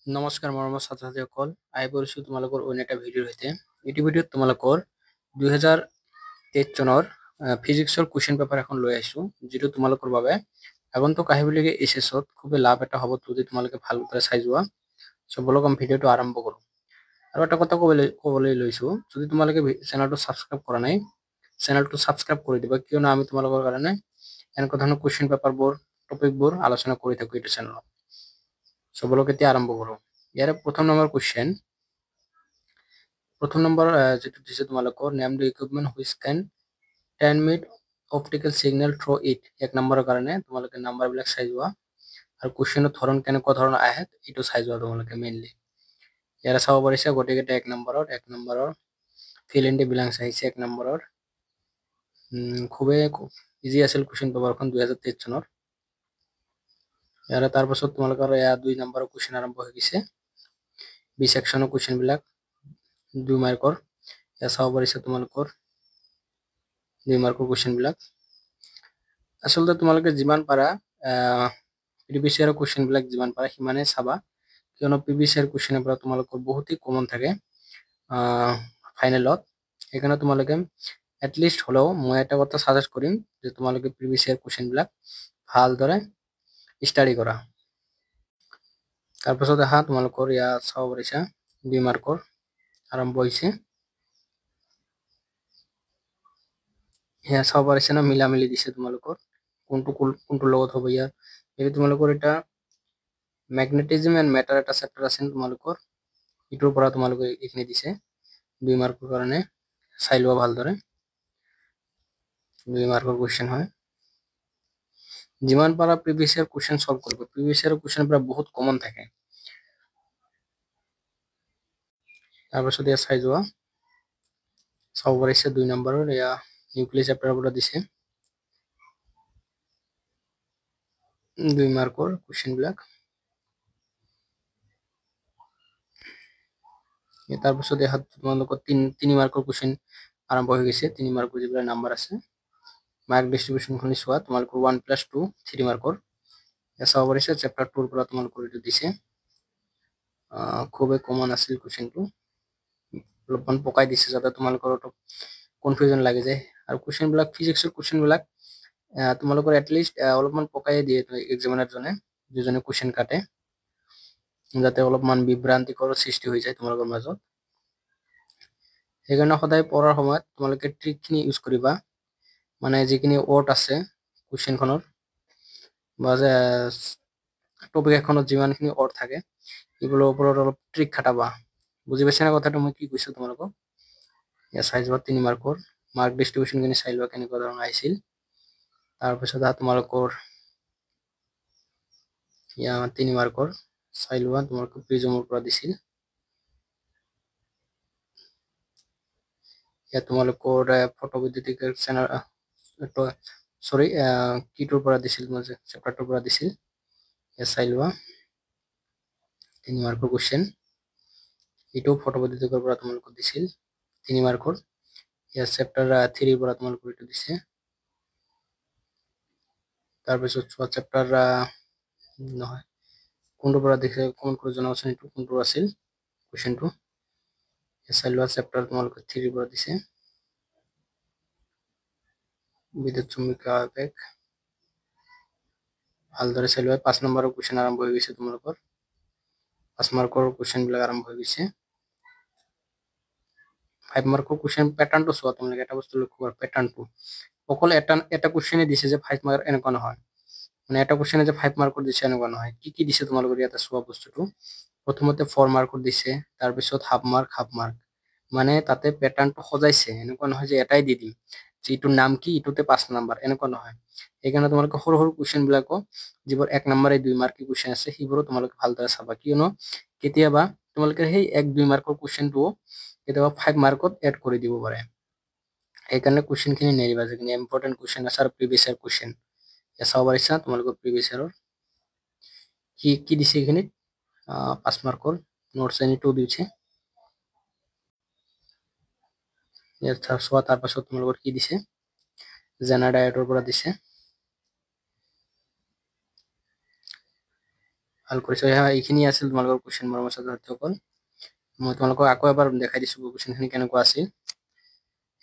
নমস্কাৰ মৰমৰ ছাত্ৰ ছাত্ৰীসকল, আহি পৰিছোঁ তোমালোকৰ অন্য এটা ভিডিঅ'ৰ সৈতে। এইটো ভিডিঅ'ত তোমালোকৰ 2023 চনৰ ফিজিক্সৰ কুৱেশ্যন পেপাৰ এখন লৈ আহিছোঁ, যিটো তোমালোকৰ বাবে আগন্তুক আহিবলগীয়া এইচএছত খুবেই লাভ এটা হ'ব যদি তোমালোকে ভালদৰে চাই যোৱা। ব'লক আমি ভিডিঅ'টো আৰম্ভ কৰোঁ। আৰু এটা কথা ক'বলৈ লৈছোঁ, যদি তোমালোকে চেনেলটো ছাবস্ক্ৰাইব কৰা নাই, চেনেলটো ছাবস্ক্ৰাইব কৰি দিবা, কিয়নো আমি তোমালোকৰ কাৰণে এনেকুৱা ধৰণৰ কুৱেশ্যন পেপাৰবোৰ টপিকবোৰ আলোচনা কৰি থাকোঁ এইটো চেনেলত। ব'লক এতিয়া আৰম্ভ কৰোঁ। ইয়াৰে প্ৰথম নম্বৰ যেটো দিছে তোমালোকৰ name the equipment which can transmit optical signal through it. এক নম্বৰৰ কাৰণে তোমালোকে নাম্বাৰবিলাক চাই যোৱা আৰু কুৱেশ্যনৰ ধৰণ কেনেকুৱা ধৰণৰ আহে এইটো চাই যোৱা তোমালোকে মেইনলি। ইয়াৰে চাব পাৰিছে গোটেইকেইটা এক নম্বৰৰ ফিল ইন দ্য ব্ল্যাঙ্কছ আহিছে এক নম্বৰৰ। খুবেই ইজি আছিল কুৱেশ্যন পেপাৰখন 2023 চনৰ। ইয়াৰে তাৰপাছত তোমালোকৰ 2 নম্বৰৰ কুৱেশ্যন আৰম্ভ হৈ গৈছে। বি সেকশনৰ কুৱেশ্যন বিলাক 2 মাৰ্কৰ। ইয়াত চাব পাৰিছে তোমালোকৰ 2 মাৰ্কৰ কুৱেশ্যন বিলাক। আচলতে তোমালোকে যিমান পাৰা প্ৰিভিয়াছ ইয়াৰৰ কুৱেশ্যন বিলাক যিমান পাৰা সিমানে চাবা, কিয়নো প্ৰিভিয়াছ ইয়াৰ কুৱেশ্যনৰ পৰা তোমালোকৰ বহুতেই কমন থাকে ফাইনেলত। সেইকাৰণে তোমালোকে এটলিষ্ট হ'লেও মই এটা কথা সাজেষ্ট কৰিম যে তোমালোকে প্ৰিভিয়াছ ইয়াৰ কুৱেশ্যন বিলাক ভালদৰে ষ্টাডি কৰা। তাৰপাছত আহা তোমালোকৰ ইয়াত চাব পাৰিছা 2 মাৰ্কৰ আৰম্ভ হৈছে। ইয়াত চাব পাৰিছে না মিলামিলি দিছে তোমালোকৰ কোনটো লগত হ'ব। ইয়াৰ এই তোমালোকৰ এটা ম্যাগনেটিজম এণ্ড মেটাৰ এটা চেপ্টাৰ আছে তোমালোকৰ, ইটোৰ পৰা তোমালোকে এইখিনি দিছে 2 মাৰ্কৰ কাৰণে। চাই লোৱা ভালদৰে, 2 মাৰ্কৰ কুৱেশ্যন হয়। যিমান পাৰা প্ৰিভিয়াছ ইয়াৰ কুৱেশ্যন সলভ কৰিব, প্ৰিভিয়াছ ইয়াৰ কুৱেশ্যন পৰা বহুত কমন থাকে। তাৰপাছত ইয়াত চাই যোৱা, চাব পাৰিছে 2 নম্বৰৰ এয়া নিউক্লিয়াৰ চেপ্টাৰৰ পৰা দিছে 2 মাৰ্কৰ কুৱেশ্যন বিলাক। তাৰপিছত ইয়াত তোমালোকৰ 3 মাৰ্কৰ কুৱেশ্যন আৰম্ভ হৈ গৈছে। 3 মাৰ্কৰ যিবিলাক নাম্বাৰ আছে মাৰ্ক ডিষ্ট্ৰিবিউশ্যনখিনি চোৱা তোমালোকৰ 1+2 3 মাৰ্কৰ। ইয়াত চাব পাৰিছে চেপ্টাৰ 2ৰ পৰা তোমালোকৰ এইটো দিছে। খুবেই কমন আছিল কুৱেশ্যনটো, অলপমান পকাই দিছে যাতে তোমালোকৰ অলপ কনফিউজন লাগি যায়। আৰু কুৱেশ্যনবিলাক ফিজিক্সৰ কুৱেশ্যনবিলাক তোমালোকৰ এটলিষ্ট অলপমান পকাই দিয়ে এক্সামিনাৰ জনে, যিজনে কুৱেশ্যন কাটে, যাতে অলপমান বিভ্ৰান্তিকৰ সৃষ্টি হৈ যায় তোমালোকৰ মাজত। সেইকাৰণে সদায় পঢ়াৰ সময়ত তোমালোকে ট্ৰিকখিনি ইউজ কৰিবা, মানে যিখিনি ৱৰ্ড আছে কুৱেশ্যনখনৰ বা টপিক এখনত যিমানখিনি ৱৰ্ড থাকে এইবোৰৰ ওপৰত অলপ ট্ৰিক খাটাবা। বুজি পাইছে না কথাটো মই কি কৈছোঁ তোমালোকক? ইয়াত চাই যোৱা 3 মাৰ্কৰ মাৰ্ক ডিষ্ট্ৰিবিউশ্যনখিনি চাই লোৱা কেনেকুৱা ধৰণৰ আহিছিল। তাৰপিছত তোমালোকৰ ইয়াত 3 মাৰ্কৰ চাই লোৱা তোমালোকৰ প্ৰিজমৰ পৰা দিছিল। ইয়াত তোমালোকৰ ফটোবৈদ্যুতিক কিটোৰ পৰা দিছিল, চেপ্টাৰটোৰ পৰা দিছিল। ইয়াত চাই লোৱা 3 মাৰ্কৰ কুৱেশ্যন। এইটো ফটোবৈদ্যুতিকৰ পৰা তোমালোকক দিছিল 3 মাৰ্কৰ। ইয়াত চেপ্টাৰ 3ৰ পৰা তোমালোকৰ এইটো দিছে। তাৰপিছত চোৱা চেপ্টাৰ নহয় কোনটোৰ পৰা দিছে কমেণ্ট কৰি জনাবচোন, এইটো কোনটো আছিল কুৱেশ্যনটো। চাই লোৱা চেপ্টাৰ তোমালোকৰ 3ৰ পৰা দিছে বিদ্যুৎ চুম্বকীয় আবেগ। ভালদৰে চাই লোৱা 5 নম্বৰৰ কুৱেশ্যন আৰম্ভ হৈ গৈছে তোমালোকৰ। 5 মাৰ্কৰ কুৱেশ্যনবিলাক আৰম্ভ হৈ গৈছে। 5 মাৰ্কৰ কুৱেশ্যন পেটাৰ্ণটো চোৱা তোমালোকে, এটা বস্তু লক্ষ্য কৰা পেটাৰ্ণটো। অকল এটা কুৱেশ্যনে দিছে যে 5 মাৰ্ক এনেকুৱা নহয়, মানে এটা কুৱেশ্যনে যে 5 মাৰ্কৰ দিছে এনেকুৱা নহয়। কি দিছে তোমালোকৰ ইয়াতে চোৱা বস্তুটো। প্ৰথমতে 4 মাৰ্কৰ দিছে, তাৰপিছত হাফ মাৰ্ক, মানে তাতে পেটাৰ্ণটো সজাইছে। এনেকুৱা নহয় যে এটাই দি দিম, যিটোৰ নাম কি ইটোতে 5 নম্বৰ, এনেকুৱা নহয়। সেইকাৰণে তোমালোকে সৰু সৰু কুৱেশ্যন বিলাকো যিবোৰ 1 নম্বৰে 2 মাৰ্কৰ কুৱেশ্যন আছে সেইবোৰো তোমালোকে ভালদৰে চাবা, কিয়নো কেতিয়াবা তোমালোকে সেই 1-2 মাৰ্কৰ কুৱেশ্যনটো কেতিয়াবা 5 মাৰ্কত এড কৰি দিব পাৰে। সেইকাৰণে কুৱেশ্যনখিনি নেৰিবা, যিখিনি ইম্পৰ্টেণ্ট কুৱেশ্যন আছে আৰু প্ৰিভিয়াছ ইয়াৰ কুৱেশ্যন। ইয়াত চাব পাৰিছা তোমালোকৰ প্ৰিভিয়াছ ইয়াৰৰ কি দিছে এইখিনিত 5 মাৰ্কৰ নোটছ এনিটো দিছে। ইয়াত চোৱা তাৰপাছত তোমালোকৰ কি দিছে, জেনাৰ ডায়েটৰ পৰা দিছে। ভাল কৰিছো এইখিনি আছিল তোমালোকৰ কুৱেশ্যন মৰমৰ ছাত্ৰ-ছাত্ৰীসকল মই তোমালোকক আকৌ এবাৰ দেখাই দিছো কুৱেশ্যনখিনি কেনেকুৱা আছিল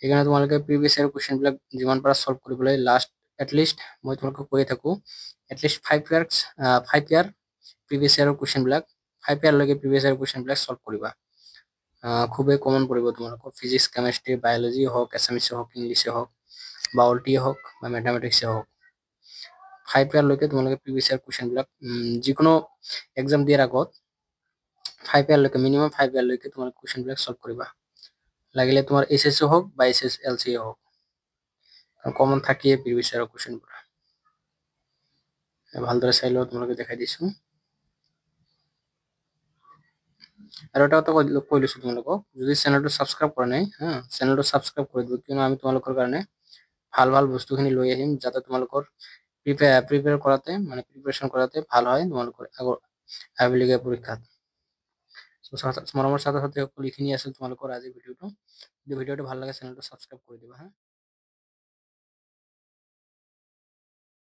সেইকাৰণে তোমালোকে প্ৰিভিয়াছ ইয়াৰ কুৱেশ্যনবিলাক যিমান পাৰা সলভ কৰিবলৈ লাষ্ট এটলিষ্ট মই তোমালোকক কৈ থাকো at least 5 year previous ইয়াৰৰ কুৱেশ্যনবিলাক 5 ইয়াৰলৈকে previous year কুৱেশ্যনবিলাক solve কৰিবা খুবেই কমন পৰিব তোমালোকৰ ফিজিক্স কেমিষ্ট্ৰি বায়'লজি হওক এছামিছে হওক ইংলিছে হওক বা অল্টিয়ে হওক বা মেথামেটিক্সে হওক 5 ইয়াৰলৈকে তোমালোকে প্ৰিভিয়াছ ইয়াৰ কুৱেশ্যনবিলাক যিকোনো এক্সাম দিয়াৰ আগত 5 ইয়াৰলৈকে মিনিমাম 5 ইয়াৰলৈকে তোমালোকে কুৱেশ্যনবিলাক সলভ কৰিবা লাগিলে তোমাৰ এছএছচি হওক বা এছএছএলচি হওক কমন থাকিয়ে প্ৰিভিয়াছ ইয়াৰৰ কুৱেশ্যনবোৰ ভালদৰে চাই লওঁ তোমালোকে দেখাই দিছো আৰু এটা কথা কৈ লৈছো তোমালোকক যদি চেনেলটো ছাবস্ক্ৰাইব কৰা নাই চেনেলটো ছাবস্ক্ৰাইব কৰি দিব কিয়নো আমি তোমালোকৰ কাৰণে ভাল ভাল বস্তুখিনি লৈ আহিম যাতে তোমালোকৰ প্ৰিপেয়াৰ কৰাতে মানে প্ৰিপাৰেশ্যন কৰাতে ভাল হয় তোমালোকৰ আগৰ আহিবলগীয়া পৰীক্ষাত মৰমৰ ছাত্ৰ-ছাত্ৰীসকল এইখিনি আছিল তোমালোকৰ আজিৰ ভিডিঅ'টো যদি ভিডিঅ'টো ভাল লাগে চেনেলটো ছাবস্ক্ৰাইব কৰি দিবা